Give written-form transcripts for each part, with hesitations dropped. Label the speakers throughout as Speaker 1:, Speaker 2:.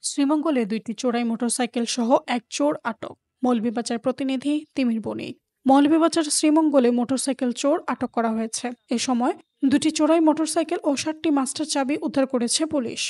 Speaker 1: শ্রীমঙ্গলে ২টি চোরাই মোটরসাইকেল সহ এক চোর আটক। মৌলভীবাজার প্রতিনিধি তিমির বণিক। মৌলভীবাজার শ্রীমঙ্গলে মোটরসাইকেল চোর আটক করা হয়েছে। এ সময় ২টি চোরাই মোটরসাইকেল ও ৭টি মাস্টার চাবি উদ্ধার করেছে পুলিশ।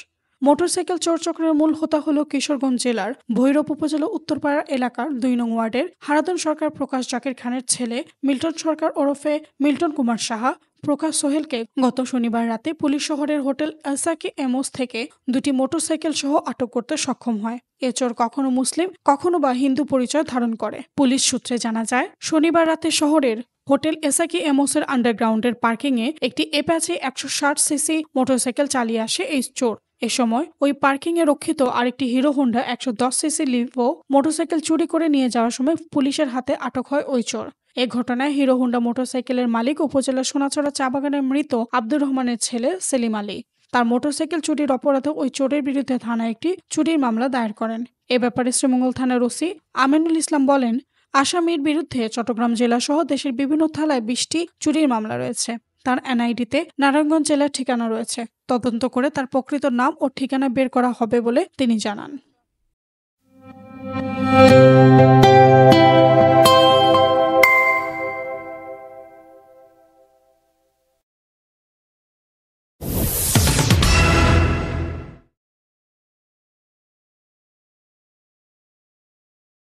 Speaker 1: মোটরসাইকেল চোর চক্রের মূল হোতা হল কিশোরগঞ্জ জেলার ভৈরব উপজেলা উত্তরপাড়া এলাকার ২ নং ওয়ার্ডের হারাদন সরকার প্রকাশ জাকির খানের ছেলে মিল্টন সরকার ওরফে মিল্টন কুমার সাহা। প্রকাশ সোহেলকে গত শনিবার রাতে পুলিশ শহরের হোটেল এসাকি এমোস থেকে ২টি মোটরসাইকেল সহ আটক করতে সক্ষম হয়। এ চোর কখনো মুসলিম কখনো বা হিন্দু পরিচয় ধারণ করে। পুলিশ সূত্রে জানা যায়, শনিবার রাতে শহরের হোটেল এসাকি এমোসের আন্ডারগ্রাউন্ডের পার্কিংয়ে একটি অ্যাপাচি ১৬০ সিসি মোটরসাইকেল চালিয়ে আসে এই চোর। এ সময় ওই পার্কিংয়ে রক্ষিত আরেকটি hero Honda ১১০ CC Livo motorcycle চুরি করে নিয়ে যাওয়ার সময় পুলিশের হাতে আটক হয় ওই চোর। এ ঘটনায় হিরো হোন্ডা মোটরসাইকেলের মালিক উপজেলার সোনাছড়া চা বাগানের মৃত আব্দুর রহমানের ছেলে সেলিম আলী। তার মোটরসাইকেল চুরির অপরাধে ওই চোরের বিরুদ্ধে থানায় একটি চুরির মামলা দায়ের করেন। এ ব্যাপারে শ্রীমঙ্গল থানার ওসি আমিনুল ইসলাম বলেন, আসামির বিরুদ্ধে চট্টগ্রাম জেলা সহ দেশের বিভিন্ন থানায় ২০টি চুরির মামলা রয়েছে। তার এনআইডিতে নারায়ণগঞ্জ জেলার ঠিকানা রয়েছে। তদন্ত করে তার প্রকৃত নাম ও ঠিকানা বের করা হবে বলে তিনি জানান।